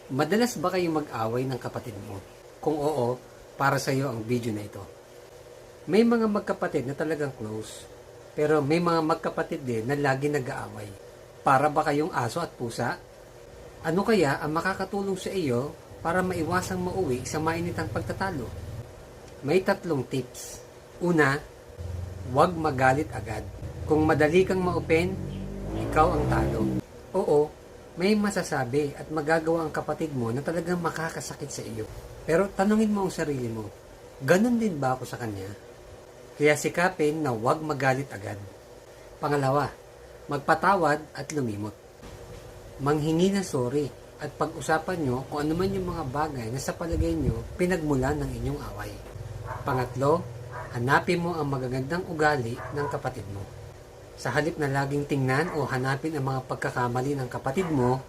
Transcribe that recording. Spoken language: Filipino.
Madalas ba kayong mag-away ng kapatid mo? Kung oo, para sa iyo ang video na ito. May mga magkapatid na talagang close, pero may mga magkapatid din na lagi nag-aaway. Para ba kayong aso at pusa? Ano kaya ang makakatulong sa iyo para maiwasang mauwi sa mainitang pagtatalo? May 3 tips. Una, huwag magalit agad. Kung madali kang ma-open, ikaw ang talo. Oo, may masasabi at magagawa ang kapatid mo na talagang makakasakit sa iyo. Pero tanungin mo ang sarili mo, ganun din ba ako sa kanya? Kaya sikapin na huwag magalit agad. Pangalawa, magpatawad at lumimot. Manghingi ng sorry at pag-usapan nyo kung ano man yung mga bagay na sa palagay nyo pinagmulan ng inyong away. Pangatlo, hanapin mo ang magagandang ugali ng kapatid mo. Sa halip na laging tingnan o hanapin ang mga pagkakamali ng kapatid mo,